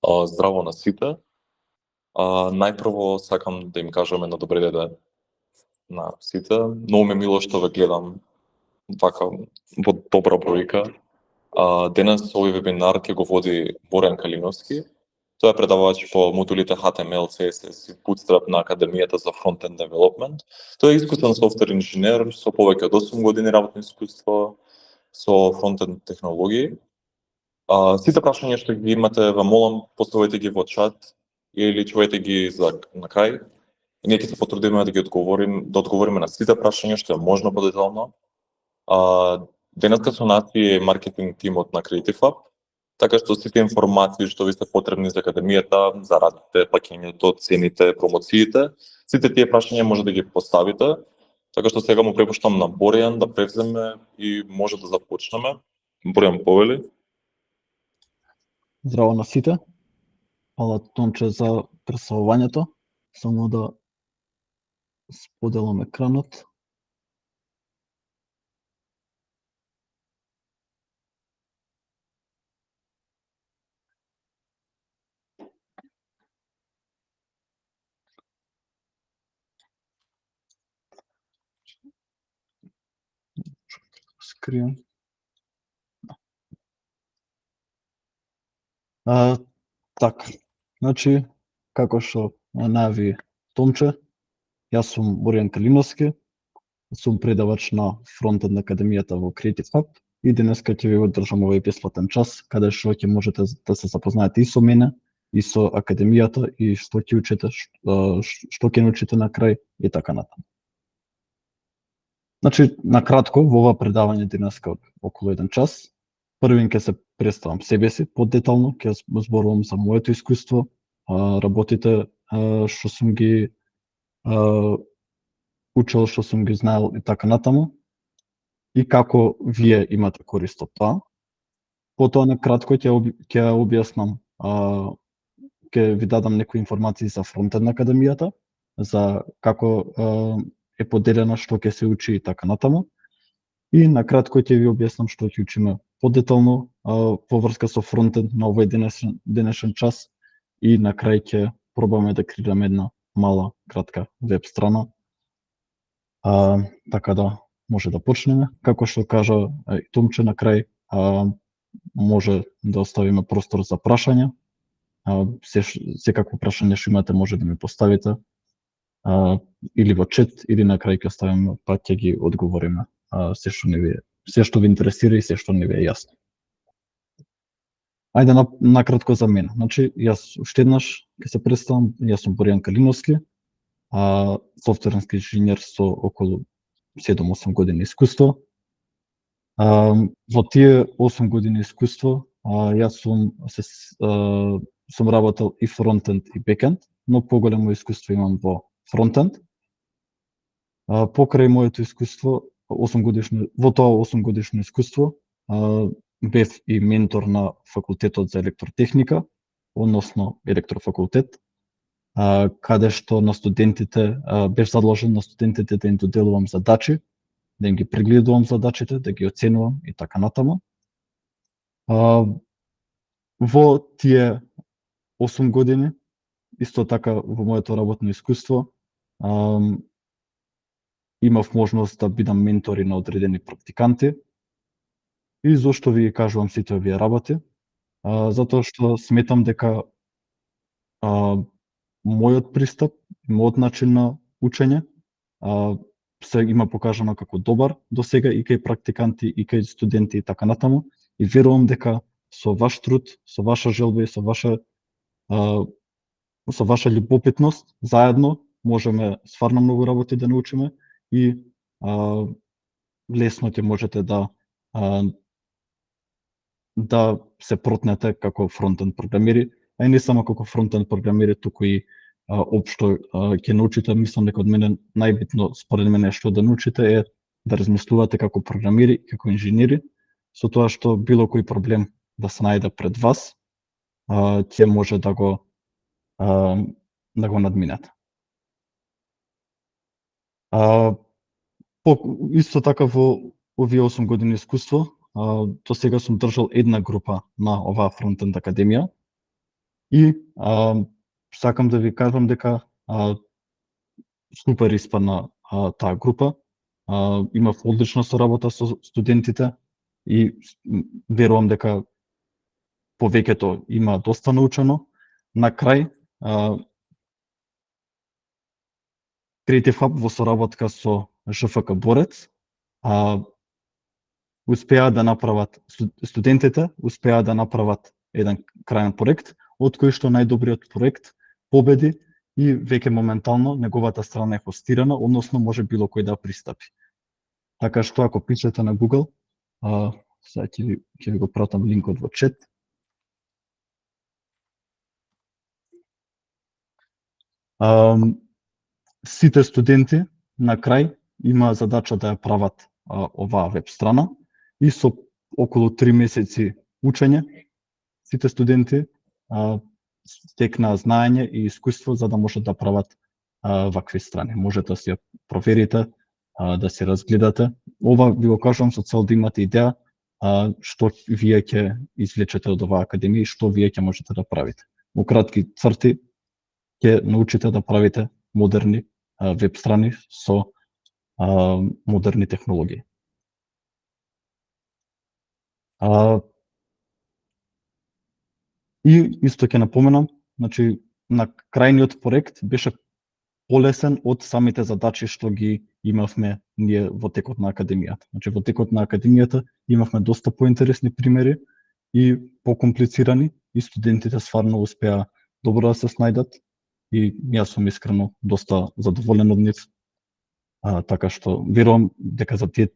Здраво на сите. Најпрво сакам да им кажам едно добре дете на сите. Многу ме мило што ве гледам вака во добра бројка. Денес овој вебинар ќе го води Борјан Калиновски. Тој е предавач по модулите HTML, CSS и Bootstrap на Академијата за Frontend Development. Тој е искусен софтвер инженер со повеќе од 8 години работно искуство со фронтенд технологии. Сите прашања што ги имате, ве молам, поставете ги во чат или чувајте ги за на крај. И ние ќе се потрудиме да одговориме на сите прашања што е можно подетално. Денеска со нас е маркетинг тимот на Creative Hub, така што сите информации што ви се потребни за академијата, за радите, плаќањето, цените, промоциите, сите тие прашања може да ги поставите. Така што сега му препуштам на Борјан да превземе и може да започнеме. Борјан, повели. Здраво на сите. Фала Тонче за представувањето. Само да споделам екранот. Скрием. Така, значи, како што најави Томче, јас сум Борјан Калиновски, сум предавач на Frontend Академијата во Creative Hub и денеска ќе ви го држам овој бесплатен час, каде што ќе можете да се запознаете и со мене, и со Академијата, и што ќе учите, што ќе научите на крај и така натаму. Значи, накратко, во ова предавање денеска околу 1 час, првин ќе се представам себе си подетално, ќе зборувам за моето искуство, работите што сум ги учел, што сум ги знаел и така натаму, и како вие имате корист од тоа. Потоа накратко ќе објаснам, ќе ви дадам некои информации за Frontend Академијата, за како е поделена, што ќе се учи и така натаму. И накратко ќе ви објаснам што ќе учиме подетално во врска со Frontend на овој денешен час и на крај ќе пробаме да креираме една мала, кратка веб страна. Така да може да почнеме. Како што кажа и Томче на крај, може да оставиме простор за прашања. Секако прашање што имате може да ми поставите или во чат, или на крај ќе оставиме, па ќе ги одговориме се што ви интересира и се што не ви е јасно. Ајде накратко за мене. Значи, јас уште еднаш ќе се представам, јас сум Борјан Калиновски, софтверски инженер со околу 7-8 години искуство. Во тие 8 години искуство, јас сум работел и фронтенд и бекенд, но поголемо искуство имам во фронтенд. Покрај моето искуство, во тоа 8 годишно искуство, бев и ментор на факултетот за електротехника, односно електрофакултет, каде што на студентите бев задолжен на студентите да им доделувам задачи, да им ги прегледувам задачите, да ги оценувам и така натаму. Во тие 8 години, исто така во моето работно искуство, имав можност да бидам ментори на одредени практиканти. И зошто ви кажувам сите овие работи? Затоа што сметам дека мојот пристап, мојот начин на учење се има покажано како добар до сега и кај практиканти и кај студенти и така натаму, и верувам дека со ваш труд, со ваша желба и со ваша љубопитност заедно можеме стварно многу работи да научиме и лесно ќе можете да се протнете како фронтенд програмери, а и не само како фронтенд програмери, туку и општо ќе научите. Мислам дека од мене најбитно според мене што да научите е да размислувате како програмери, како инженери, со тоа што било кој проблем да се најде пред вас, ќе може да го надминете. Исто така во овие 8 години искуство, до сега сум држал една група на оваа Frontend Академија. И сакам да ви кажам дека супер испадна таа група. Имав одлична соработа со студентите и верувам дека повеќето има доста научено. На крај, Creative Hub во соработка со ЖФК Борец успеа да направат, студентите успеа да направат еден крајен проект, од кој што најдобриот проект победи и веќе моментално неговата страна е хостирана, односно може било кој да пристапи. Така што ако пишете на Google, сега ќе ви го пратам линкот во чет. Сите студенти на крај има задача да ја прават оваа веб страна и со околу 3 месеци учење сите студенти стекнаа знаење и искуство за да можат да прават вакви страни. Можете да си ја проверите, да си разгледате. Ова ви го кажам со цел да имате идеја што вие ќе извлечете од оваа академија и што вие ќе можете да правите. Во кратки црти ќе научите да правите модерни веб страни со модерни технологии. И исто ќе напоменам, значи на крајниот проект беше полесен од самите задачи што ги имавме ние во текот на академијата. Значи во текот на академијата имавме доста поинтересни примери и покомплицирани и студентите стварно успеа добро да се снајдат и јас сум искрено доста задоволен од нив. Така што верувам дека за тие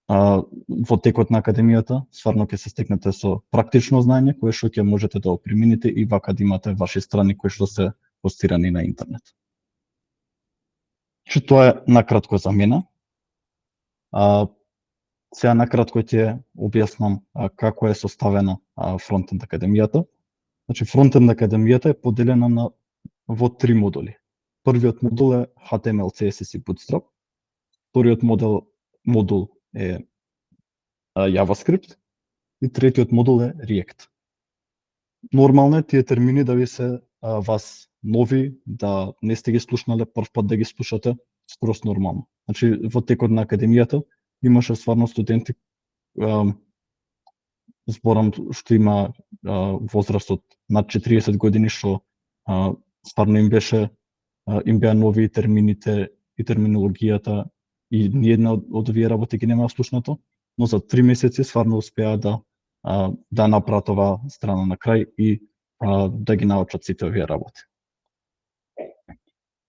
во текот на академијата стварно ќе се стекнете со практично знаење кое што ќе можете да го примените и вака да имате ваши страни кои што се хостирани на интернет. Че тоа е накратко за мене. Сега накратко ќе објаснам како е составена Фронтенд академијата. Значи Фронтенд академијата е поделена во 3 модули. Првиот модул е HTML, CSS и Bootstrap. Вториот модул е JavaScript и третиот модул е React. Нормално е тие термини да ви се вас нови, да не сте ги слушнале прв пат да ги слушате, скроз нормално. Значи во текот на академијата имаше стварно студенти зборам што има возраст од над 40 години што стварно им беа нови термините и терминологијата и ниедна од овие работи ги немаа слушнато, но за 3 месеци стварно успеа да направат оваа страна на крај и да ги научат сите овие работи.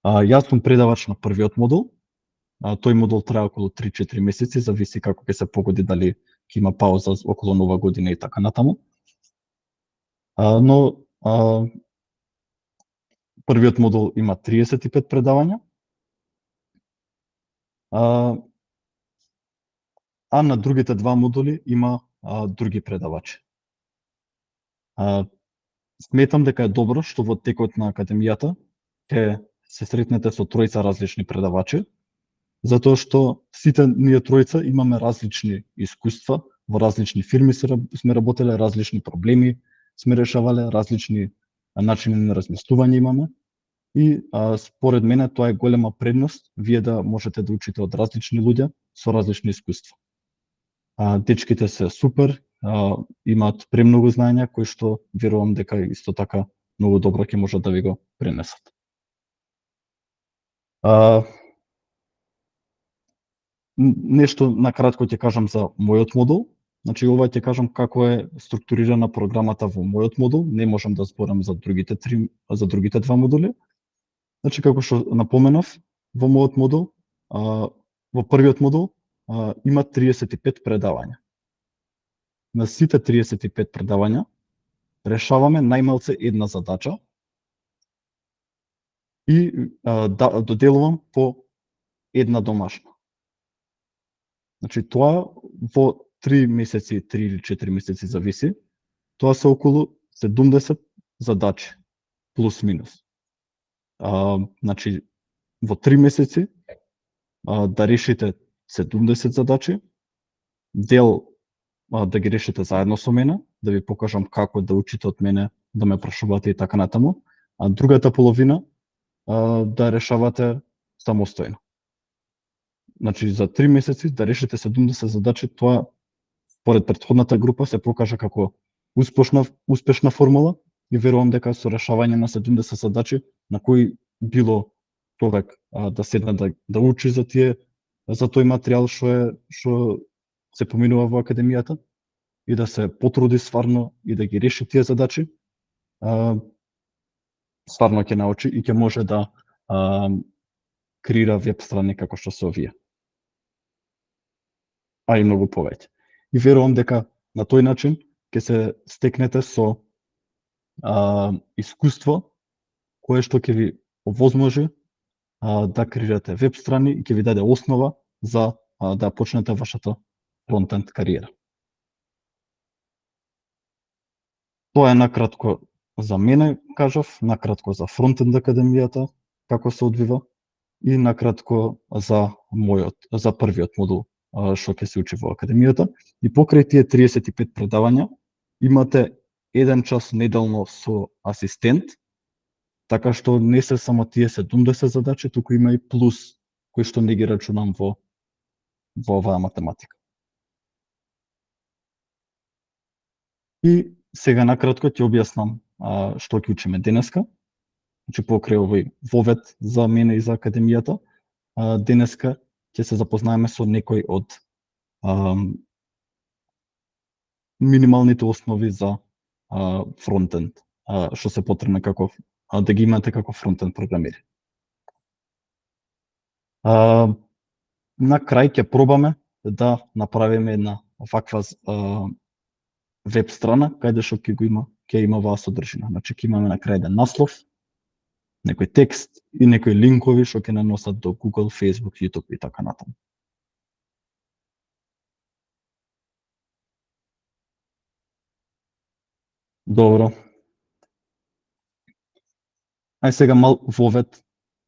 Јас сум предавач на првиот модул. Тој модул трае околу 3-4 месеци, зависи како ќе се погоди, дали ќе има пауза околу Нова година и така натаму. Но првиот модул има 35 предавања, а на другите два модули има други предавачи. Сметам дека е добро што во текот на академијата ќе се сретнете со тројца различни предавачи, затоа што сите ние тројца имаме различни искуства, во различни фирми сме работеле, различни проблеми сме решавале, различни начини на размислување имаме и според мене тоа е голема предност вие да можете да учите од различни луѓе со различни искуства. Дечките се супер, имаат премногу знаења кои што верувам дека исто така многу добро ќе можат да ви го пренесат. Нешто накратко ќе кажам за мојот модул. Значи ова ќе кажам како е структурирана програмата во мојот модул, не можам да зборам за другите два модули. Значи како што напоменав, во мојот модул, во првиот модул има 35 предавања. На сите 35 предавања решаваме најмалце една задача и доделувам по една домашна. Значи тоа во 3 месеци, 3 или 4 месеци зависи, тоа се околу 70 задачи, плюс минус. Значи во 3 месеци да решите 70 задачи, дел да ги решите заедно со мене, да ви покажам како да учите од мене да ме прашувате и така натаму, а другата половина да решавате самостојно. Значи за 3 месеци да решите 70 задачи, тоа според претходната група се покажа како успешна формула и верувам дека со решавање на 70 задачи на кој било човек да седне да учи за тој материјал што се поминува во академијата и да се потруди стварно и да ги реши тие задачи, стварно ќе научи и ќе може да креира веб страни како што се овие. А и многу повеќе. И верувам дека на тој начин ќе се стекнете со искуство кое што ќе ви овозможи да креирате веб страни и ќе ви даде основа за да почнете вашата фронтенд кариера. Тоа е накратко за мене, кажав, накратко за фронтенд академијата, како се одвива, и накратко за првиот модул што ќе се учи во академијата. И покрај тие 35 предавања имате 1 час неделно со асистент, така што не се само тие 70 задачи, туку има и плюс кои што не ги рачунам во оваа математика. И сега накратко ќе објаснам што ќе учиме денеска. Значи покрај овој вовед за мене и за академијата, денеска ќе се запознаеме со некои од минималните основи за фронтенд, што се потребни како да ги имате како фронтенд програмери. На крај ќе пробаме да направиме една ваква веб страна каде што ќе има оваа содржина. Значи ќе имаме на крај еден наслов, некој текст и некои линкови што ќе не носат до Google, Facebook, YouTube и така натаму. Добро. Ај сега мал вовед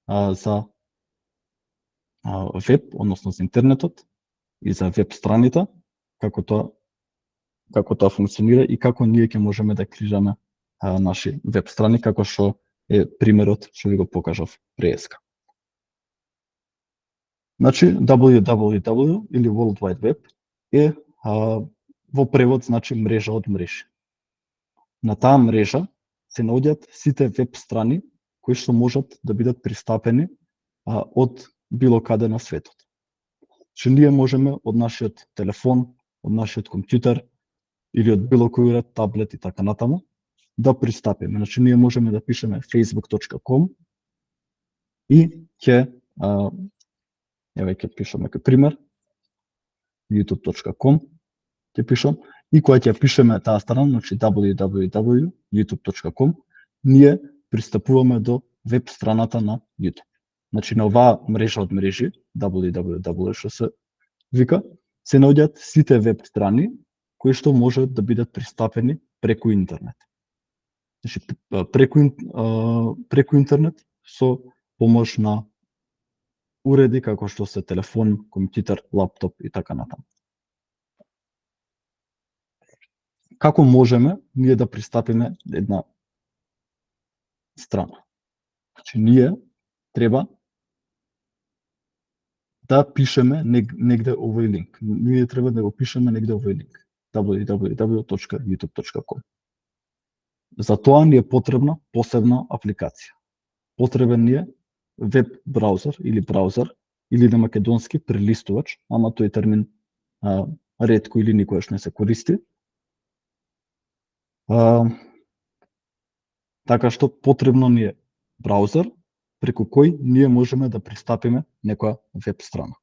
за веб, односно за интернетот и за веб страните, како тоа функционира и како ние ќе можеме да креираме наши веб страни, како што е примерот што ви го покажав преска. Значи www или World Wide Web е во превод значи мрежа од мрежи. На таа мрежа се наоѓаат сите веб страни кои што можат да бидат пристапени од било каде на светот. Че ние можеме од нашиот телефон, од нашиот компјутер или од било кој уред, таблет и така натаму да пристапиме. Значи ние можеме да пишеме facebook.com и ќе пишеме како пример youtube.com ќе пишам и кога ќе пишеме таа страна, значи www.youtube.com, ние пристапуваме до веб страната на YouTube. Значи на оваа мрежа од мрежи www што се вика, се наоѓаат сите веб страни кои што можат да бидат пристапени преку интернет. Значи преку интернет со помош на уреди како што се телефон, компјутер, лаптоп и така натаму. Како можеме ние да пристапиме една страна? Значи ние треба да пишеме негде овој линк. Ние треба да го пишеме негде овој линк www.youtube.com. За тоа ни е потребна посебна апликација. Потребен ни е веб браузер или на македонски прелистувач, ама тој термин ретко или никогаш не се користи. Така што потребно ни е браузер преку кој ние можеме да пристапиме некоја веб страна.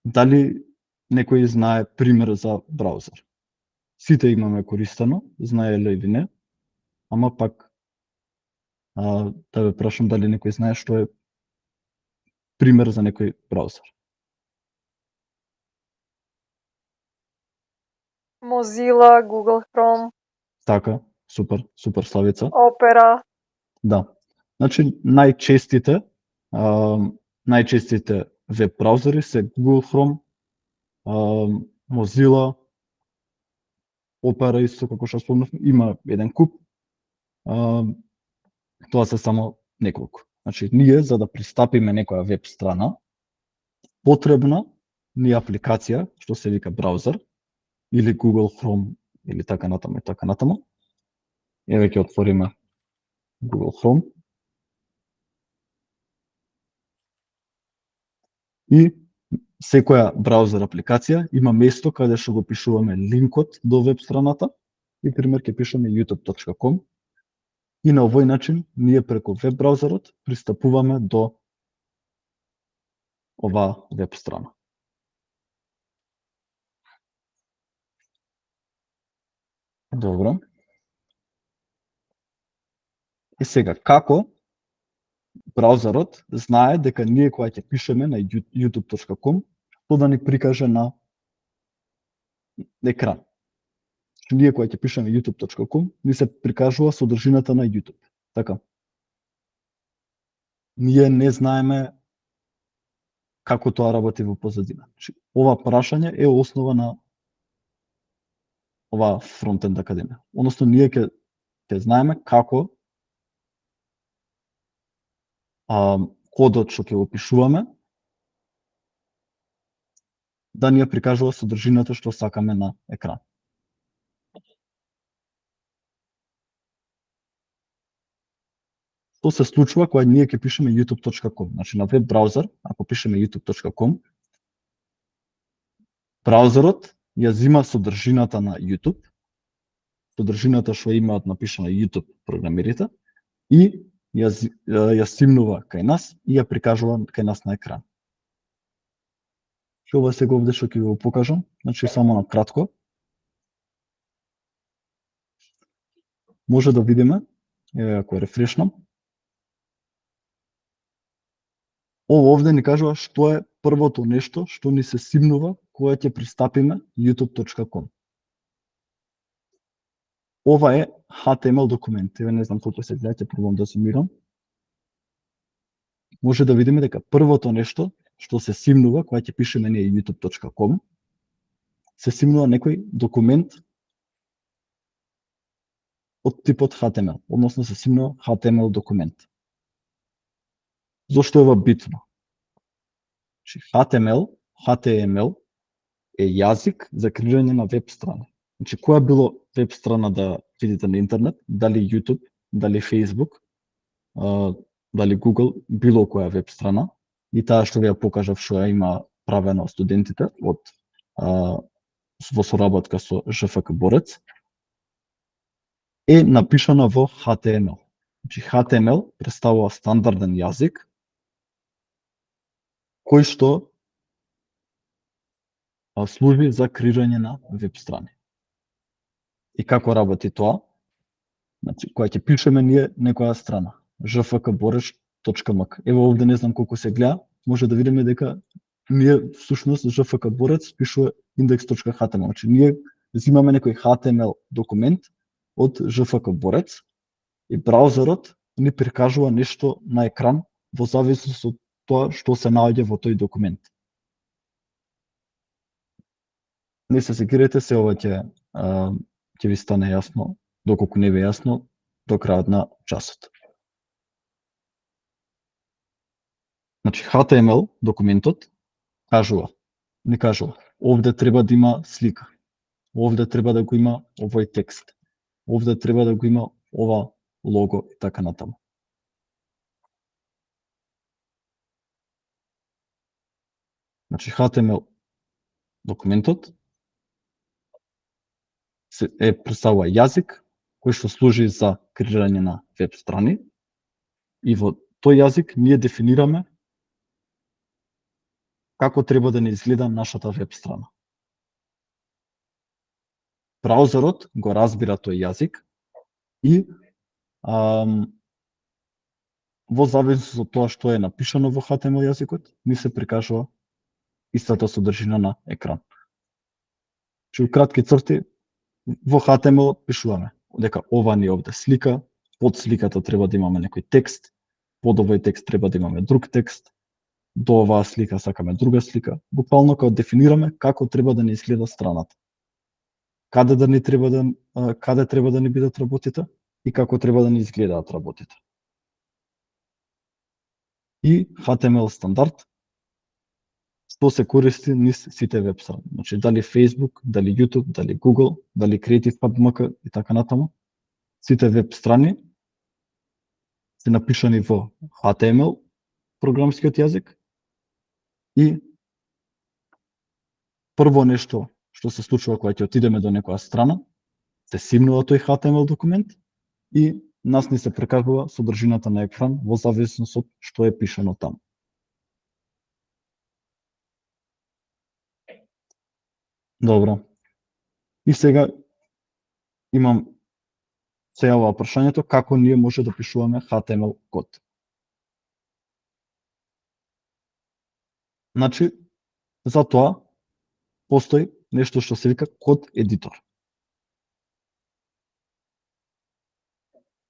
Дали некој знае пример за браузер? Сите имаме користено, знае ли или не, ама пак да ве прашам дали некој знае што е пример за некој браузер. Mozilla, Google Chrome. Така, супер Славица. Opera. Да. Значи најчестите веб браузери се Google Chrome, Mozilla, Opera исто како што спомнавме има еден куп. Тоа се само неколку. Значи, ние за да пристапиме некоја веб страна, потребна ни е апликација што се вика браузер или Google Chrome или така натаму и така натаму. Еве ќе отвориме Google Chrome. И секоја браузер апликација има место каде што го пишуваме линкот до веб страната и пример ќе пишеме youtube.com и на овој начин ние преку веб браузерот пристапуваме до оваа веб страна. Добро. И сега, како браузерот знае дека ние кога ќе пишеме на youtube.com, што да ни прикаже на екран. Ние кога ќе пишеме youtube.com, ни се прикажува содржината на YouTube. Така. Ние не знаеме како тоа работи во позадина. Ова прашање е основа на оваа фронтенд академија. Односно, ние ќе знаеме како кодот што ќе го пишуваме да ни ја прикажува содржината што сакаме на екран. Што се случува кога ние ќе пишеме youtube.com? Значи на веб браузер, ако пишеме youtube.com, браузерот ја зима содржината на YouTube, содржината што имаат напишана YouTube програмерите и ја симнува кај нас и ја прикажува кај нас на екран. Ова сега овде што ќе ви го покажам, значи само на кратко. Може да видиме, ако рефрешнам, ово овде ни кажува што е првото нешто што ни се симнува кога ќе пристапиме youtube.com. Ова е HTML документ. Еве не знам колку се гледа, ќе пробам да зумирам. Може да видиме дека првото нешто што се симнува кога ќе пишеме ние youtube.com, се симнува некој документ од типот HTML, односно се симнува HTML документ. Зошто е ова битно? HTML е јазик за креирање на веб страна. Значи, која било веб страна да видите на интернет, дали YouTube, дали Facebook, дали Google, било која веб страна, и таа што ви ја покажав што ја има правено студентите во соработка со ЖФК Борец, е напишана во HTML. Значи, HTML представува стандарден јазик кој што служи за креирање на веб страни. И како работи тоа? Значи, кога ќе пишеме ние некоја страна, jfkborec.mk. Ево овде не знам колку се гледа, може да видиме дека ние всушност ЖФК Борец пишува index.html. Значи, ние взимаме некој HTML документ од ЖФК Борец и браузерот ни прикажува нешто на екран во зависност од тоа што се наоѓа во тој документ. Не се секирате, се ова ќе ви стане јасно, доколку не ви е јасно, до крајот на часот. Значи, HTML документот ни кажува, овде треба да има слика, овде треба да го има овој текст, овде треба да го има ова лого и така натаму. Значи, HTML документот представува јазик кој што служи за креирање на веб страни и во тој јазик ние дефинираме како треба да не изгледа нашата веб страна. Браузерот го разбира тој јазик и во зависност од тоа што е напишано во HTML јазикот, ни се прикажува истата содржина на екран. Че у кратки црти, во HTML пишуваме дека ова ни е овде слика, под сликата треба да имаме некој текст, под овој текст треба да имаме друг текст, до оваа слика сакаме друга слика. Буквално кога дефинираме како треба да не изгледа страната. каде да ни треба да каде треба да ни бидат работите и како треба да ни изгледаат работите. И HTML стандард што се користи низ сите веб страни. Значи дали Facebook, дали YouTube, дали Google, дали Creative Hub MK и така натаму, сите веб страни се напишани во HTML програмскиот јазик и прво нешто што се случува кога ќе отидеме до некоја страна, се симнува тој HTML документ и нас ни се прикажува содржината на екран во зависност од што е пишано таму. Добро. И сега имам се јавува прашањето како ние може да пишуваме HTML код. Значи, за тоа постои нешто што се вика код едитор.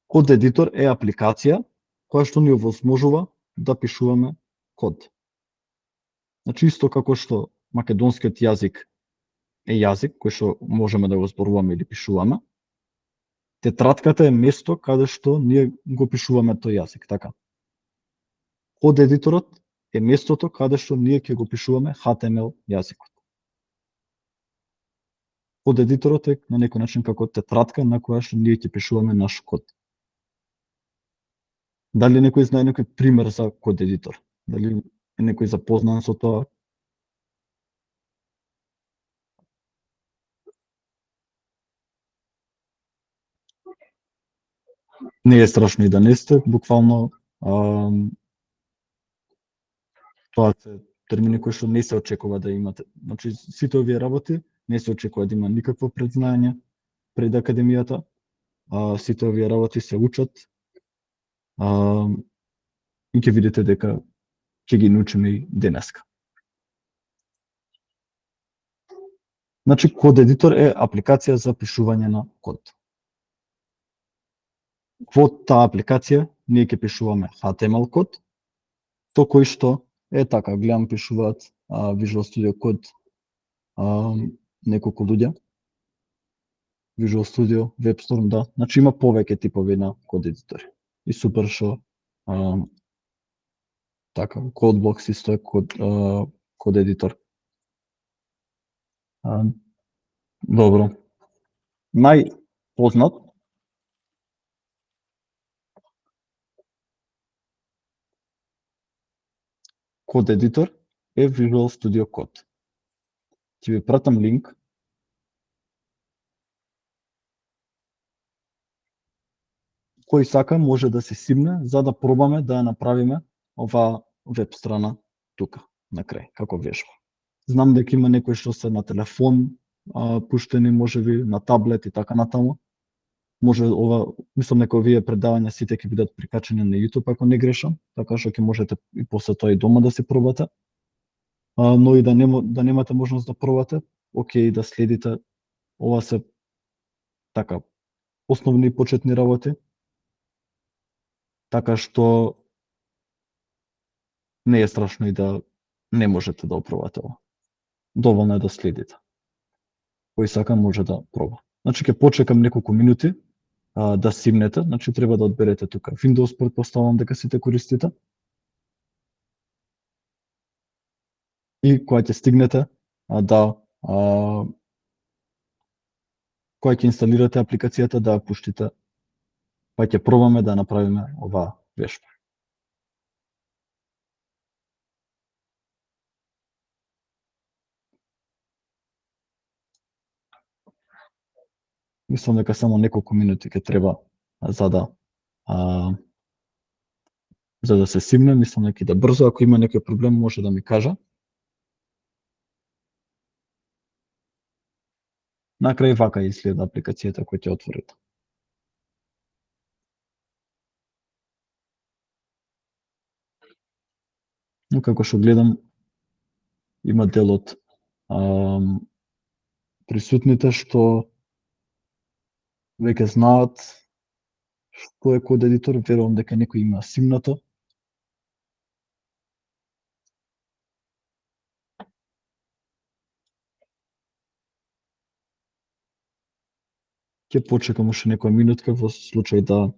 Код едитор е апликација која што ни овозможува да пишуваме код. Значи, исто како што македонскиот јазик е јазик кој што можеме да го зборуваме или пишуваме, тетратката е место каде што ние го пишуваме тој јазик, така. Код едиторот е местото каде што ние ќе го пишуваме HTML јазикот. Код едиторот е на некој начин како тетратка на која што ние ќе пишуваме наш код. Дали некој знае некој пример за код едитор? Дали е некој запознан со тоа? Не е страшно и да не сте, буквално тоа се термини кои што не се очекува да имате. Значи, сите овие работи не се очекува да има никакво предзнаење пред академијата, сите овие работи се учат и ќе видите дека ќе ги научиме и денеска. Значи, код едитор е апликација за пишување на код. Во таа апликација ние ќе пишуваме HTML код, со кој што е така, гледам пишуваат Visual Studio Code неколку луѓе. Visual Studio, WebStorm, да. Значи има повеќе типови на код едитори. И супер што така, CodeBlox исто е код едитор. Добро. Најпознат код едитор е Visual Studio Code. Ќе ви пратам линк кој сака може да се симне за да пробаме да ја направиме оваа веб страна тука на крај како вежба. Знам дека има некои што се на телефон пуштени, можеби на таблет и така натаму. Може ова, мислам дека овие предавања сите ќе бидат прикачени на YouTube ако не грешам, така што ќе можете и после тоа и дома да се пробате. Но и да немате можност да пробате, окей да следите, ова се така основни и почетни работи. Така што не е страшно и да не можете да опробате ова. Доволно е да следите. Кој сака може да проба. Значи ќе почекам неколку минути да симнете, значи треба да одберете тука Windows, претпоставувам дека сите користите. И кога ќе стигнете кога ќе инсталирате апликацијата да ја пуштите, па ќе пробаме да направиме оваа вежба. Мислам дека само неколку минути ќе треба за да се симне, мислам дека иде брзо, ако има некој проблем може да ми кажа. На крај вака изгледа апликацијата која ќе отворите. Но како што гледам, има дел од присутните што веќе знаат што е код едитор, верувам дека некој има симнато. Ќе почекам уште некоја минутка во случај да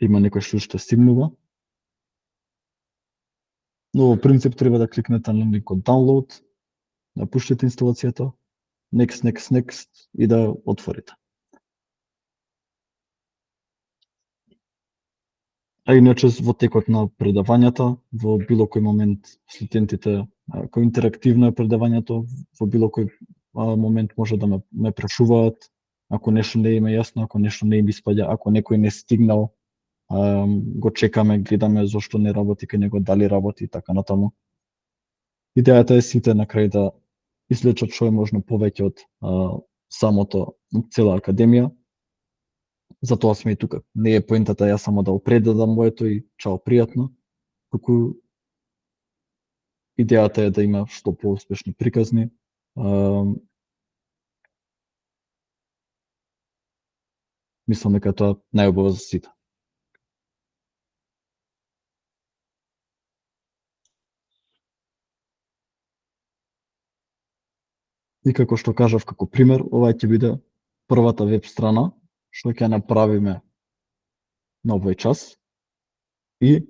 има некој што уште стимнува. Но во принцип треба да кликнете на линкот download, напуштите инсталацијата, next и да отворите. А иначе во текот на предавањата, во било кој момент студентите, кој интерактивно е предавањето, во било кој момент може да ме прашуваат, ако нешто не им е јасно, ако нешто не им испаѓа, ако некој не стигнал, го чекаме, гледаме зошто не работи кај него, дали работи и така натаму. Идејата е сите на крај да извлечат што е можно повеќе од цела академија. Затоа сме и тука. Не е поентата ја само да опредадам моето и чао пријатно, туку идејата е да има што поуспешни приказни. Мислам дека тоа најубаво за сите. И како што кажав како пример, ова ќе биде првата веб страна што ќе направиме на овој час и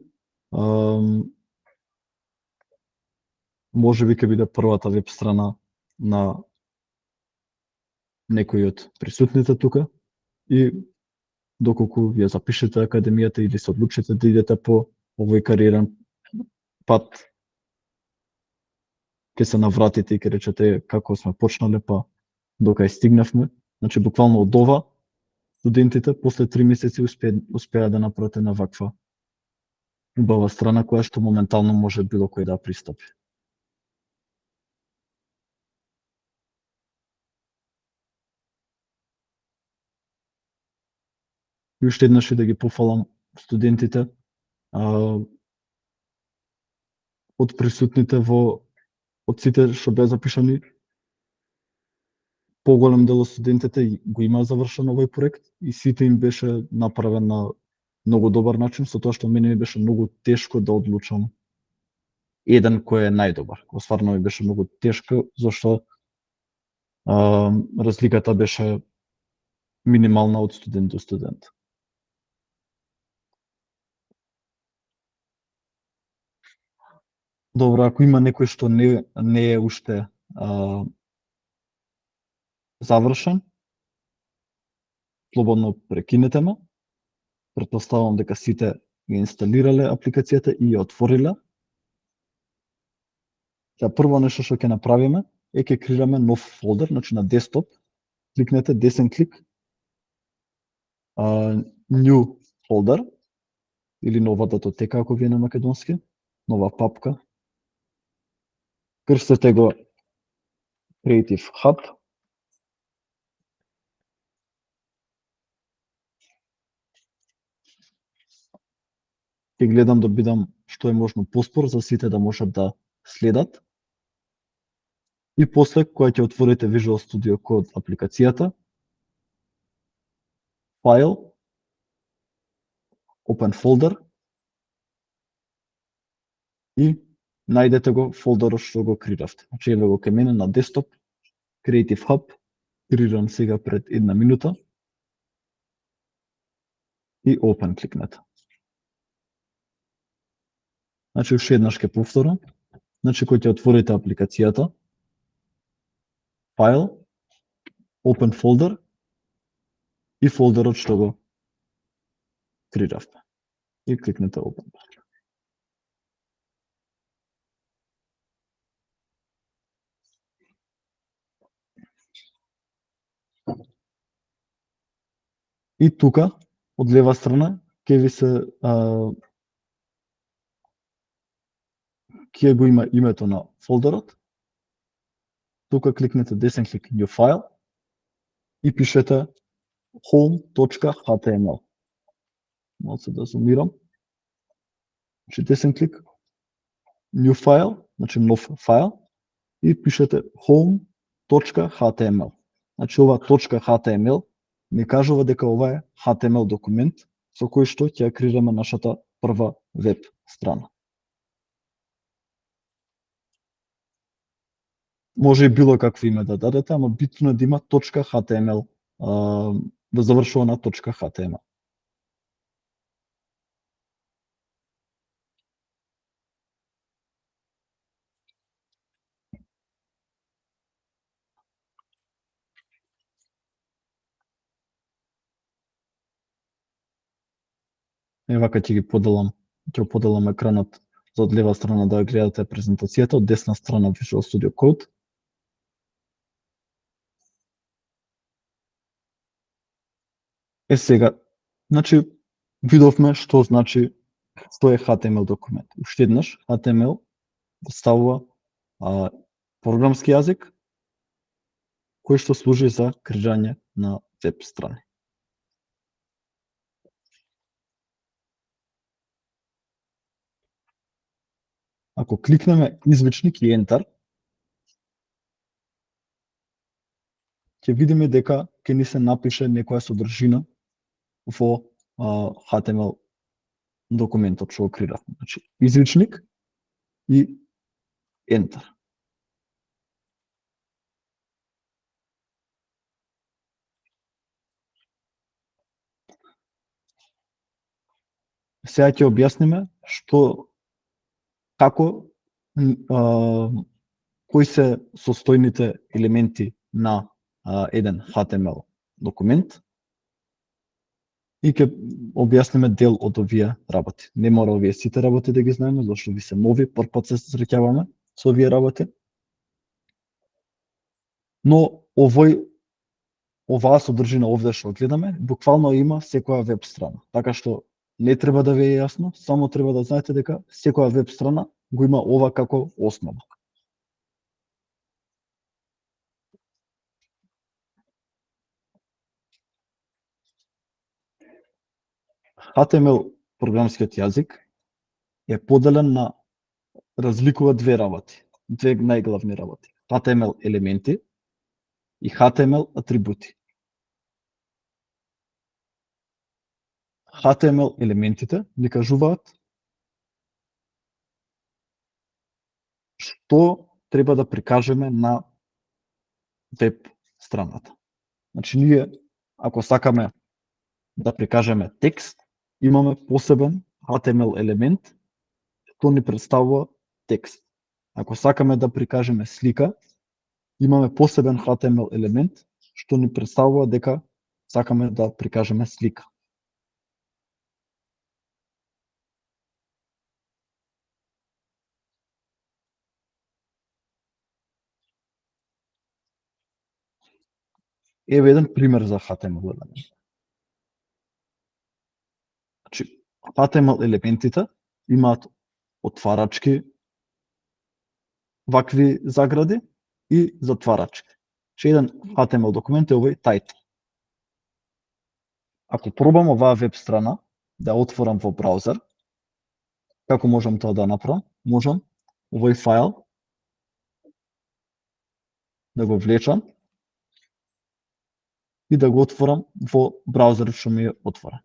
може би ќе биде првата веб страна на некој од присутните тука и доколку ја запишете академијата или се одлучите да идете по овој кариерен пат, ќе се навратите и ќе речете како сме почнале па докај стигнавме. Значи буквално од ова студентите после 3 месеци успеа да направат една ваква убава страна која што моментално може било кој да пристапи. И уште еднаш да ги пофалам студентите од присутните од сите што беа запишани, поголем дел од студентите го имаа завршен овој проект и сите им беше направен на многу добар начин, со тоа што мене ми беше многу тешко да одлучам еден кој е најдобар. Стварно ми беше многу тешко, зашто разликата беше минимална од студент до студент. Добро, ако има некој што не е уште завршен, слободно прекинете ме. Претпоставувам дека сите ги инсталирале апликацијата и ја отвориле. Ја прво нешто што ќе направиме е ќе креираме нов фолдер, значи на десктоп, кликнете десен клик, new folder или нова датотека ако ви е на македонски, нова папка. Крстете го Creative Hub. Ќе гледам да бидам што е можно поспор за сите да можат да следат. И после, кога ќе отворите Visual Studio Code апликацијата, File, Open Folder и најдете го фолдерот што го креиравте. Значи еве го кај мене на десктоп, Creative Hub, креиран сега пред една минута и Open кликнете. Значи уште еднаш ќе повторам. Значи кога ќе отворите апликацијата, File, Open Folder и фолдерот што го креиравте. И кликнете Open. И тука, од лева страна, ќе ви се ќе го има името на фолдерот. Тука кликнете десен клик New File и пишете home.html. Малце да зумирам. Значи десен клик New File, значи нов файл и пишете home.html. Значи ова .html ми кажува дека ова е HTML документ со кој што ќе креираме нашата прва веб страна. Може и било какво име да дадете, ама битно е да има .html да завршува на .html. Вака ќе ќе поделам екранот за од лева страна да гледате презентацијата, од десна страна Visual Studio Code. Сега, значи, видовме што е HTML документ. Уште еднаш, HTML ставува програмски јазик кој што служи за креирање на веб страни. Ако кликнеме извичник и Enter, ќе видиме дека ќе ни се напише некоја содржина во HTML документот што го креиравме. Значи, извичник и Enter. Сега ќе објасниме кои се состојните елементи на еден HTML документ и ќе објасниме дел од овие работи. Не мора овие сите работи да ги знаеме, зашто ви се нови, прв пат се среќаваме со овие работи. Но оваа содржина овде што гледаме, буквално има секоја веб страна. Така што не треба да ви е јасно, само треба да знаете дека секоја веб страна го има ова како основа. HTML програмскиот јазик е поделен на разликува две работи, две најглавни работи. HTML елементи и HTML атрибути. HTML елементите ни кажуваат што треба да прикажеме на веб страната. Значи, ние, ако сакаме да прикажеме текст, имаме посебен HTML елемент што ни представува текст. Ако сакаме да прикажеме слика, имаме посебен HTML елемент што ни представува дека сакаме да прикажеме слика. Еве еден пример за HTML елемент. Значи, HTML елементите имаат отварачки вакви загради и затварачки. Че еден HTML документ е овој title. Ако пробам оваа веб страна да отворам во браузер, како можам тоа да направам? Можам овој файл да го влечам и да го отворам во браузерот што ми е отворен.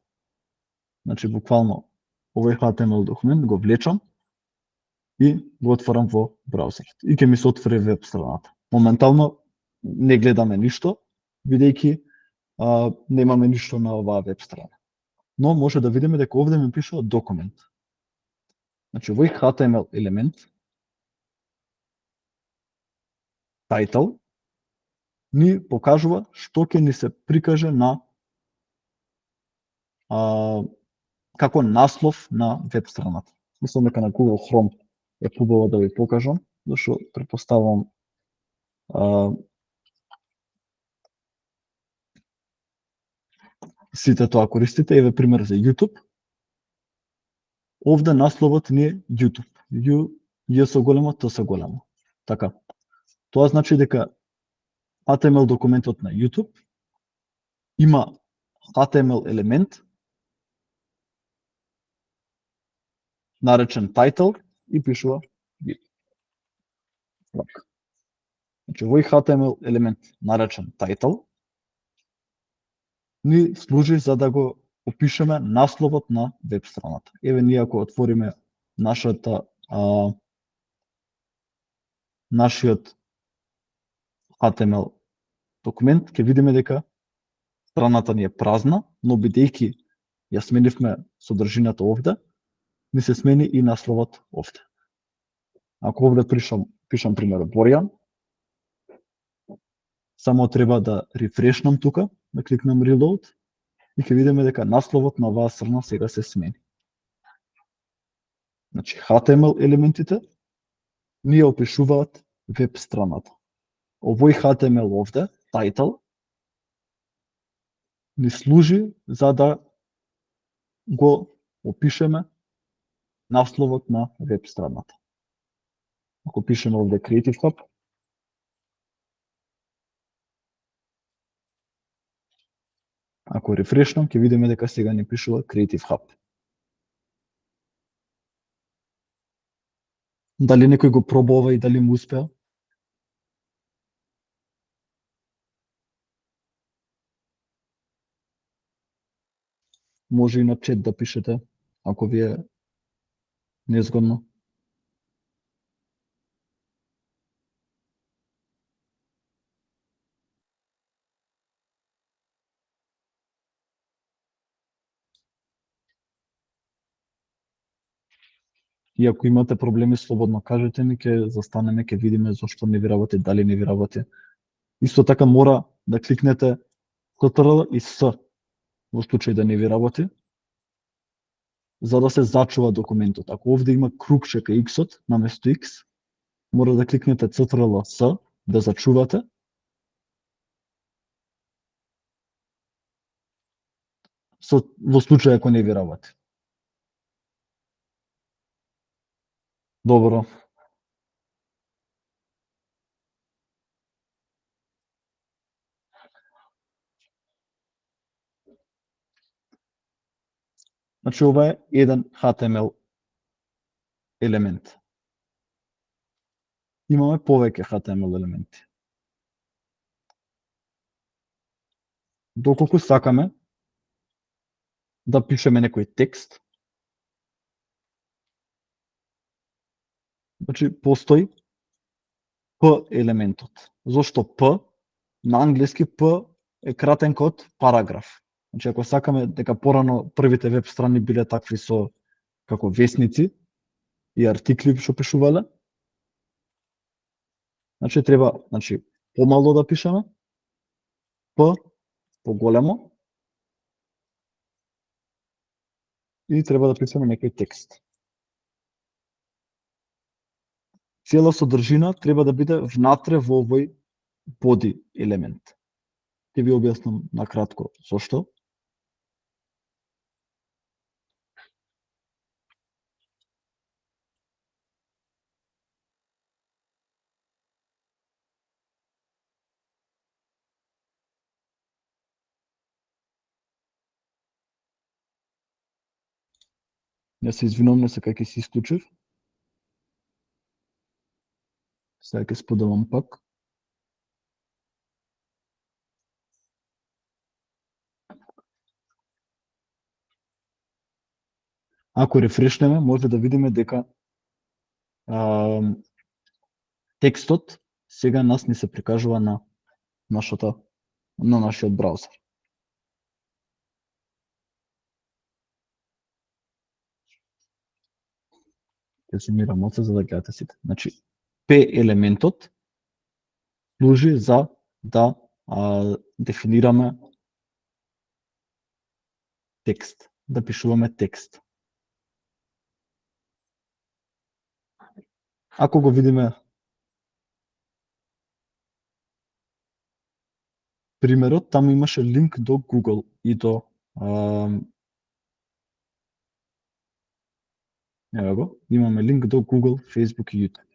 Значи, буквално, овој HTML документ го влечам и го отворам во браузерот. И ќе ми се отвори веб страната. Моментално не гледаме ништо, бидејќи немаме ништо на оваа веб страна. Но може да видиме дека овде ми пишува документ. Значи, овој HTML елемент, title, ни покажува што ќе ни се прикаже на како наслов на веб страната. Мислам дека на Google Chrome е побаво да ви покажам, зашто претпоставувам сите тоа користите. Еве пример за YouTube. Овде насловот ни е YouTube. J со големо, Т со големо. Така. Тоа значи дека HTML документот на YouTube има HTML елемент наречен title и пишува YouTube. Значи, овој HTML елемент наречен title ни служи за да го опишеме насловот на веб страната. Еве ние ако отвориме нашиот HTML документ, ќе видиме дека страната ни е празна, но бидејќи ја сменивме содржината овде, ни се смени и насловот овде. Ако овде пишам пример Борјан, само треба да рефрешнам тука, да кликнам reload и ќе видиме дека насловот на оваа страна сега се смени. Значи HTML елементите ни ја опишуваат веб страната. Овој HTML овде, title, ни служи за да го опишеме насловот на веб страната. Ако пишеме овде Creative Hub, ако рефрешнам, ќе видиме дека сега ни пишува Creative Hub. Дали некој го пробува и дали му успеа? Може и на чет да пишете, ако ви е незгодно. И ако имате проблеми, слободно кажете ми, ќе застанеме, ќе видиме зошто не ви работи, дали не ви работи. Исто така мора да кликнете CTRL и S во случај да не ви работи, за да се зачува документот. Ако овде има кругчека X-от наместо X, мора да кликнете CTRL S да зачувате. Во случај ако не ви работи. Добро. Значи ова е еден HTML елемент. Имаме повеќе HTML елементи. Доколку сакаме да пишеме некој текст, значи постои P елементот. Зошто P? На англиски P е кратен код параграф. Значи ако сакаме дека порано првите веб страни биле такви со како весници и артикли што пишувале, значи треба помало да пишеме, P поголемо и треба да пишеме некој текст. Цела содржина треба да биде внатре во овој body елемент. Ќе ви објаснам накратко зошто. Не се извинувам, не се како се исклучив. Сега ќе споделам пак. Ако рефрешнеме, може да видиме дека текстот сега нас ни се прикажува на нашиот браузер. Ќе се мирам оце за да гледате сите. Значи, P елементот служи за да дефинираме текст, да пишуваме текст. Ако го видиме примерот, таму имаше линк до Google и до ево го, имаме линк до Google, Facebook и YouTube.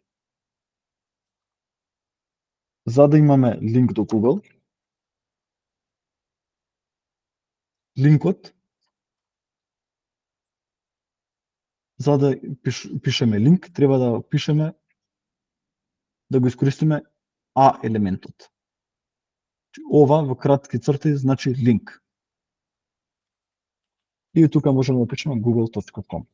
За да имаме линк до Google, линкот, за да пишеме линк, треба да пишеме, да го искористиме А елементот. Ова во кратки црти значи линк. И тука можеме да пишеме google.com.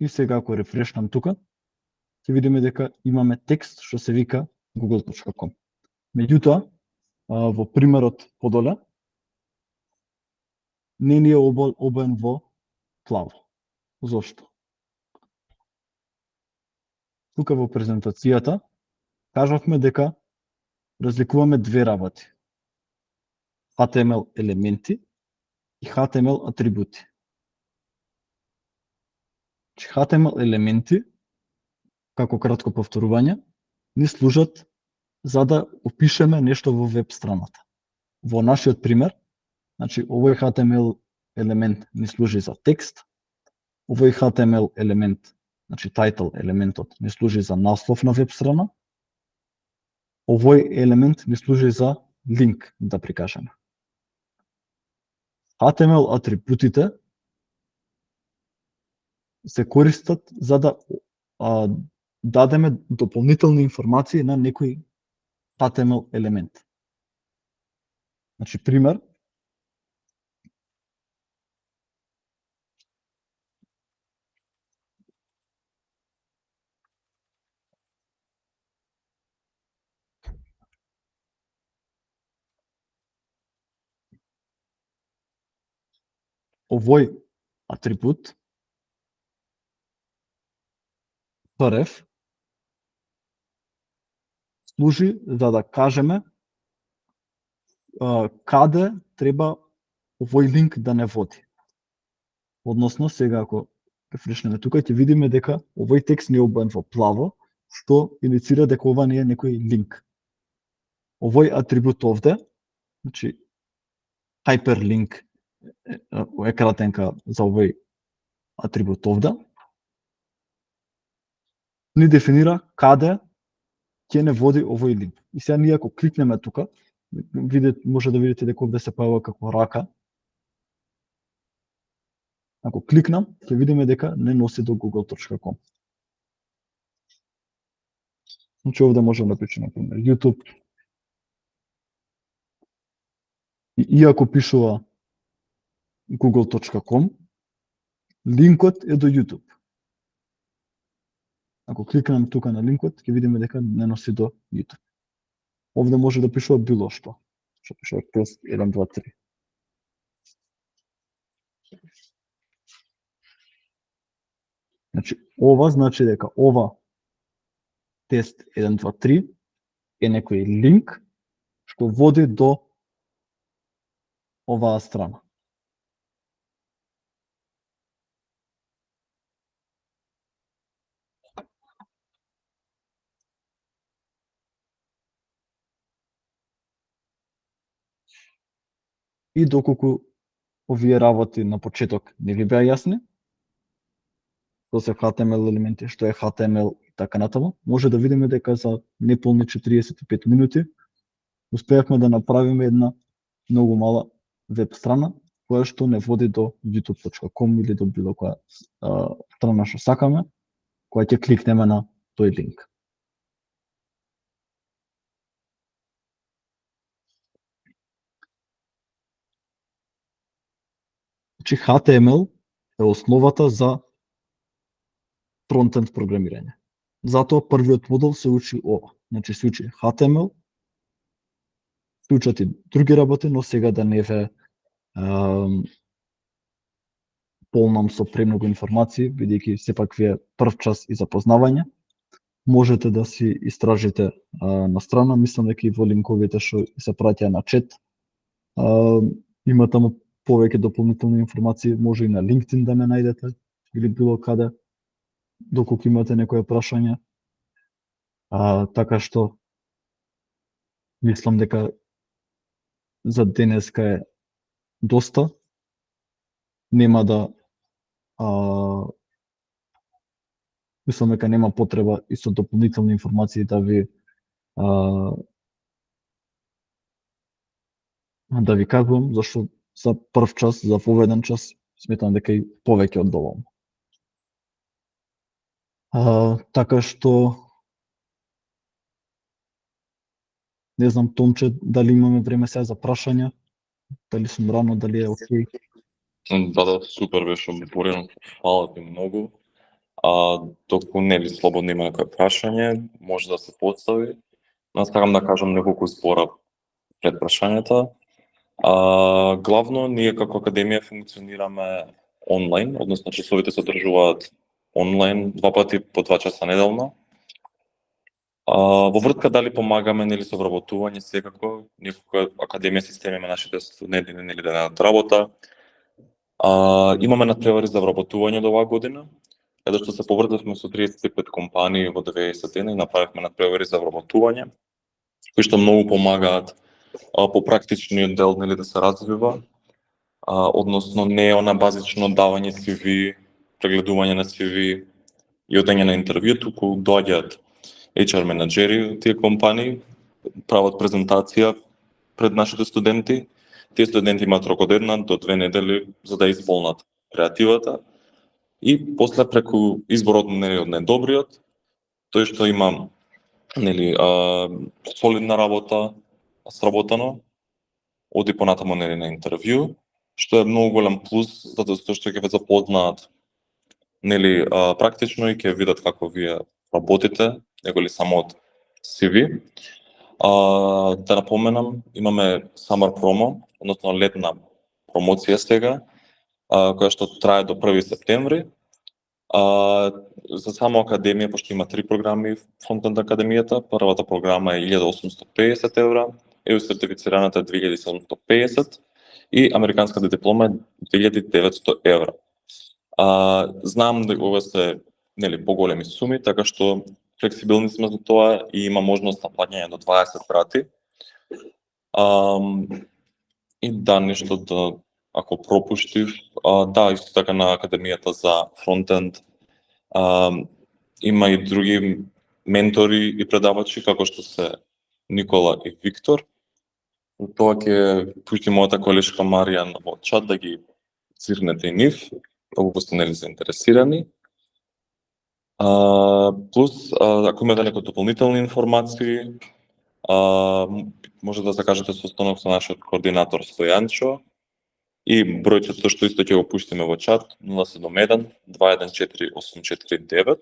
И сега ако рефрешнам тука, ќе видиме дека имаме текст што се вика google.com. Меѓутоа, во примерот подоле, не ни е обоен во плаво. Зошто? Тука во презентацијата кажавме дека разликуваме две работи. HTML елементи и HTML атрибути. HTML елементи, како кратко повторување, ни служат за да опишеме нешто во веб страната. Во нашиот пример, значи овој HTML елемент ни служи за текст, овој HTML елемент, значи title елементот, ни служи за наслов на веб страна, овој елемент ни служи за линк, да прикажеме. HTML атрибутите се користат за да дадеме дополнителни информации на некој HTML елемент. Значи, пример, овој атрибут href служи за да кажеме каде треба овој линк да не води. Односно, сега ако рефрешнеме тука, ќе видиме дека овој текст не е обоен во плаво, што индицира дека ова не е некој линк. Овој атрибут овде, значи hyperlink е кратенка за овој атрибут овде, ни дефинира каде ќе не води овој линк. И сега ние ако кликнеме тука, може да видите дека овде се појавува како рака. Ако кликнам, ќе видиме дека не носи до google.com. Значи овде може да напишеме, например, YouTube. И иако пишува google.com, линкот е до YouTube. Ако кликнам тука на линкот, ќе видиме дека не носи до YouTube. Овде може да пишува било што. Што пишува тест 1, 2, 3. Значи, ова значи дека ова тест 1, 2, 3 е некој линк што води до оваа страна. И доколку овие работи на почеток не ви беа јасни, што се HTML елементи, што е HTML и така натаму, може да видиме дека за неполни 45 минути успеавме да направиме една многу мала веб страна, која што не води до youtube.com или до било која страна што сакаме, која ќе кликнеме на тој линк. Значи HTML е основата за фронтенд програмирање. Затоа првиот модул се учи ова. Значи се учи HTML, се учат и други работи, но сега да не ве полнам со премногу информации, бидејќи сепак ви е прв час и запознавање. Можете да си истражите на страна, мислам дека и во линковите што се праќа на чет, има таму повеќе дополнителни информации, може и на LinkedIn да ме најдете или било каде, доколку имате некоја прашање. Така што мислам дека за денеска е доста. Нема да мислам дека нема потреба и со дополнителни информации да ви кажувам, зашто за прв час, за воведен час, сметам дека и повеќе од доволно. Така што не знам, Томче, дали имаме време сега за прашања, дали сум рано, дали е окей. Да, супер беше отворено. Фала ти многу. Доку нели слободно има некое прашање, може да се постави. Но сакам да кажам неколку збора пред прашањата. Главно ние како академија функционираме онлайн, односно часовите се одржуваат онлайн 2 пати по 2 часа неделно. Во вртка дали помагаме нели со вработување, секако некако академија систем има нашите студенти нели да најдат работа. Имаме надпревари за вработување од оваа година, каде што се поврзавме со 35 компании во 90 дена и направивме надпревари за вработување, кои што многу помагаат по практичниот дел нели да се развива, односно не е она базично давање CV, прегледување на CV и одење на интервју, туку доаѓаат HR менаџери од тие компании, прават презентација пред нашите студенти. Тие студенти имаат рок од 1 до 2 недели за да исполнат креативата и после преку изборот нели од најдобриот, тој што има нели солидна работа, сработено, оди понатаму нели на интервју, што е многу голем плюс затоа што ќе ве запознаат нели практично и ќе видат како вие работите, него ли само од CV. Да напоменам, имаме Summer Promo, односно летна промоција сега, која што трае до 1 септември. За само академија, пошто има 3 програми фронтенд академијата, првата програма е 1850 евра, EU сертифицираната е 2750 и американската диплома е 2900 евра. Знам дека ова се нели поголеми суми, така што флексибилни сме за тоа и има можност на плаќање до 20 рати. И да, нешто да, ако пропуштив, да, исто така на Академијата за фронтенд има и други ментори и предавачи, како што се Никола и Виктор. Тоа ќе пуштим мојата колешка Маријан во чат да ги цирнете и нив, ако сте нели заинтересирани. Плюс, ако имате некои дополнителни информации, може да закажете состанок со нашиот координатор Стојанчо и бројчето што исто ќе го пуштиме во чат 071 214 849.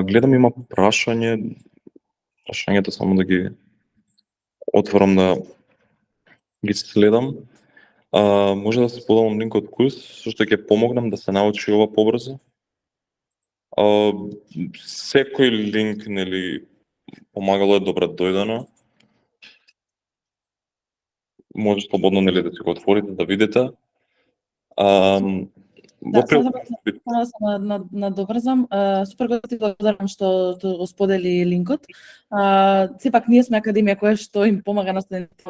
Гледам има прашањето само да ги отворам да ги следам. Може да се поделам линкот курс, со што ќе помогнам да се научи ова побрзо. Секој линк нели помагало е добро дојдено. Може слободно нели да си го отворите да видите. Да, само да се надобрзам. Супер го ти благодарам што го сподели линкот. Сепак ние сме академија која што им помага на студентите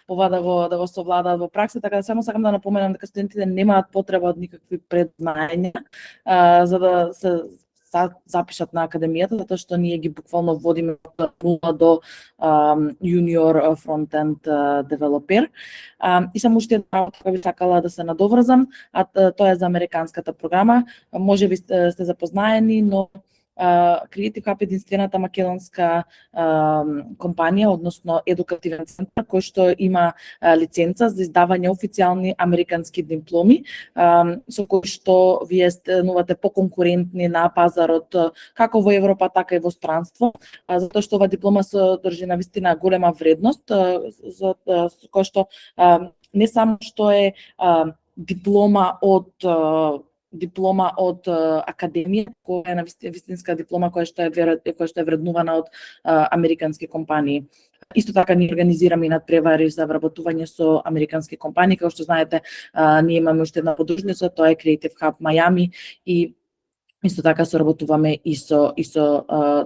ова да го совладаат во пракса, така да само сакам да напоменам дека студентите немаат потреба од никакви предзнаења за да се запишат на академијата, затоа што ние ги буквално водиме од 0 до junior фронтенд девелопер. И само уште една работа која би сакала да се надоврзам, тоа е за американската програма. Можеби сте запознаени, но Creative Hub е единствената македонска компанија, односно едукативен центар кој што има лиценца за издавање официјални американски дипломи, со кои што вие станувате поконкурентни на пазарот како во Европа, така и во странство, затоа што ова диплома содржи навистина голема вредност, кој што не само што е диплома од академија, која е на вистинска диплома која што е вреднувана од американски компании. Исто така ние организираме и надпревари за вработување со американски компании, како што знаете, ние имаме уште една подружница, тоа е Creative Hub Miami и исто така соработуваме и со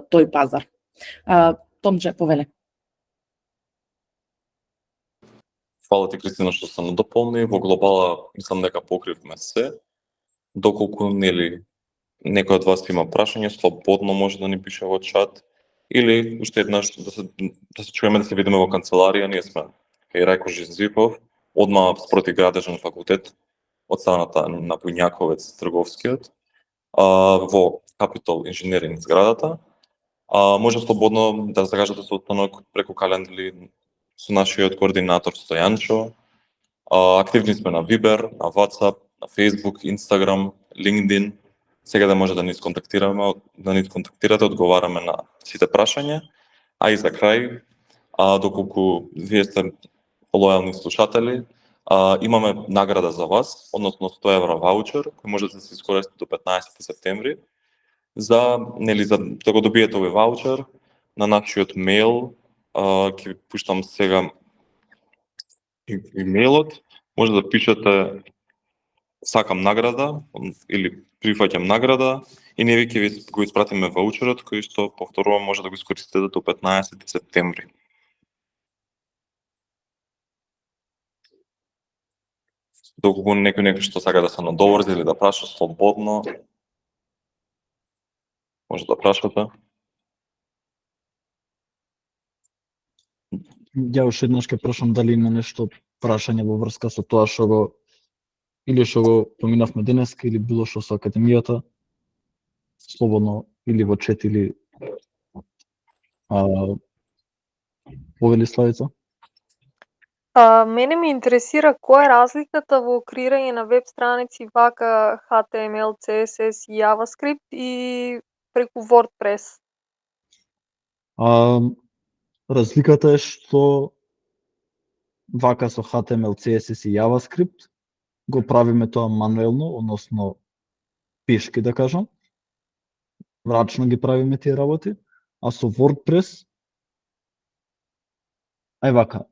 тој пазар. Томче, повеле. Фала ти, Кристина, што се надополни. Во глобала мислам дека покривме се. Доколку нели некој од вас има прашање, слободно може да ни пише во чат или уште еднаш да се чуеме, да се видиме во канцеларија. Ние сме кај Рајко Жизивков, одма спроти Градежен факултет, од страната на Бујњаковец Трговскиот, во Capital Engineering зградата. Може слободно да закажете состанок преку Calendly со нашиот координатор Стојанчо. Активни сме на Viber, на WhatsApp, на Facebook, Instagram, LinkedIn. Сега да може да ни контактирате, одговараме на сите прашања, а и за крај, доколку вие сте лојални слушатели, имаме награда за вас, односно 100 евра ваучер, кој може да се искористи до 15 септември, за да го добиете овој ваучер на нашиот мејл, ќе ви пуштам сега имејлот, може да пишете сакам награда или прифаќам награда и ние ќе ви го испратиме ваучерот кој што повторувам може да го искористите до 15 септември. Доколку некој што сака да се надоврзи или да праша слободно, може да прашате. Ја уште еднаш ќе прашам дали има нешто прашање во врска со тоа што го или што го поминавме денеска или било што со академијата, слободно или во чет или повели Славица. Мене ме интересира која е разликата во креирање на веб страници вака HTML, CSS и JavaScript и преку WordPress. Разликата е што вака со HTML, CSS и JavaScript го правиме тоа мануелно, односно пешки да кажам. Врачно ги правиме тие работи, а со WordPress вака,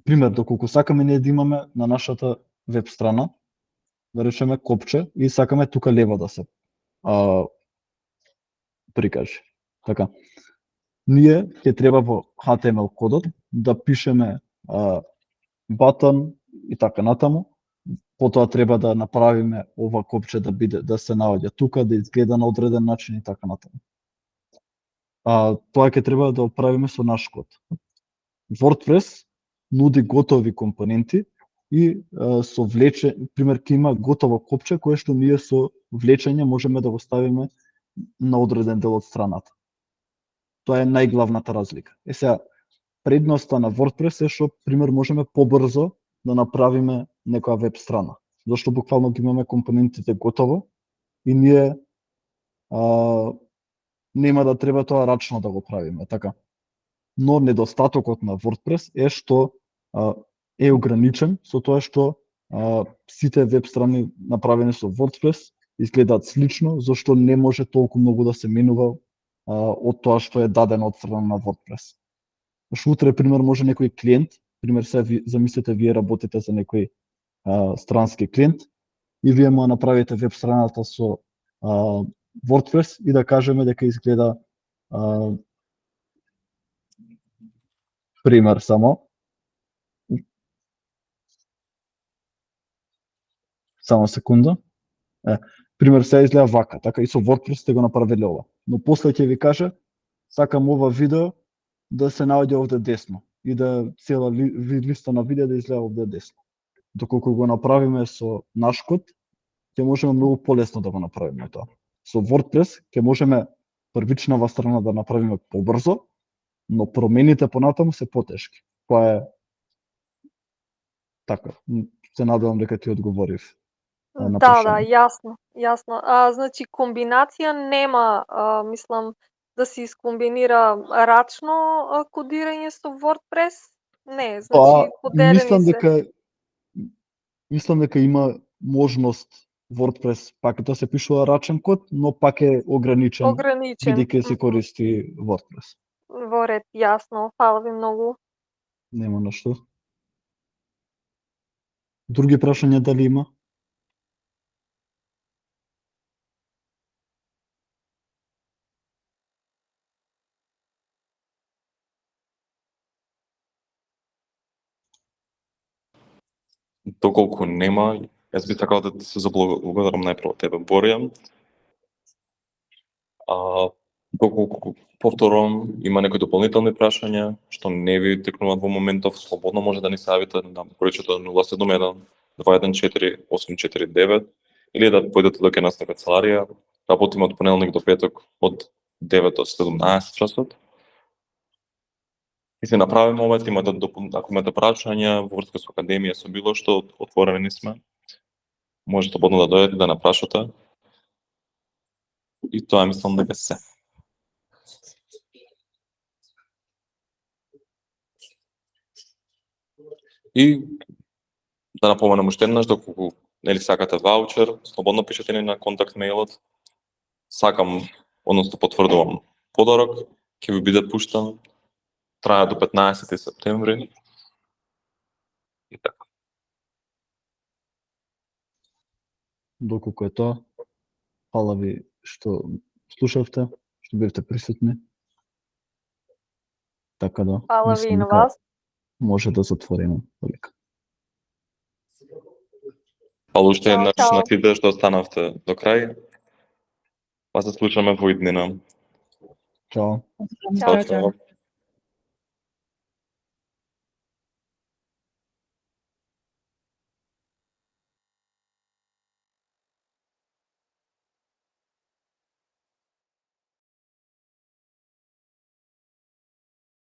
пример, доколку сакаме ние да имаме на нашата веб страна, да речеме копче и сакаме тука лево да се прикаже. Така. Ние ќе треба во HTML кодот да пишеме батон и така натаму. Потоа треба да направиме ова копче да биде да се наоѓа тука, да изгледа на одреден начин и така натаму. Тоа ќе треба да оправиме со наш код. WordPress нуди готови компоненти и со пример ќе има готово копче кое што ние со влечење можеме да го ставиме на одреден дел од страната. Тоа е најглавната разлика. Сега, предноста на WordPress е што, пример, можеме побрзо да направиме некоја веб страна. Зашто буквално ги имаме компонентите готово и ние нема да треба тоа рачно да го правиме, така. Но недостатокот на WordPress е што е ограничен со тоа што сите веб страни направени со WordPress изгледаат слично, зашто не може толку многу да се менува од тоа што е дадено од страна на WordPress. Што утре, пример, може некој клиент, пример, се замислете вие работите за некој странски клиент и вие му направите веб страната со WordPress и да кажеме дека изгледа пример само секунда. Пример се изгледа вака, така и со WordPress сте го направиле ова. Но после ќе ви каже сакам ова видео да се наоѓа овде десно и да цела листа на видео да изгледа овде десно. Доколку го направиме со наш код, ќе можеме многу полесно да го направиме тоа. Со WordPress ќе можеме првичнава страна да направиме побрзо, но промените понатаму се потешки. Тоа е така. Се надевам дека ти одговорив. Да, јасно. Значи комбинација нема, мислам да се искомбинира рачно кодирање со WordPress? Не, значи поделени се. Мислам дека има можност WordPress пак да се пишува рачен код, но пак е ограничен. Бидејќи се користи WordPress. Во ред, јасно. Фала ви многу. Нема на што. Други прашања дали има? Доколку нема, јас би сакал да ти се заблагодарам најпрво тебе, Борја. Доколку повторувам, има некои дополнителни прашања што не ви текнуваат во моментов, слободно може да ни се јавите на бројчето 071 214 849 или да појдете до нас на канцеларија. Работиме од понеделник до петок од 9 до 17 часот. И се направиме ова, ако имате прашања во врска со академија, со било што, отворени сме. Може слободно да дојдете да напрашате. И тоа мислам дека се. И да напоменам уште еднаш, доколку нели сакате ваучер, слободно пишете ни на контакт мејлот. Сакам, односно потврдувам подарок, ќе ви биде пуштен, трае до 15 септември. И така. Доколку е тоа, фала ви што слушавте, што бевте присутни. Така да, Фала ви мислам и на дека вас. може да затвориме велика. Ало уште Чао, еднаш чао. на сите што останавте до крај. Па се слушаме во иднина. Чао. Чао. Чао, чао.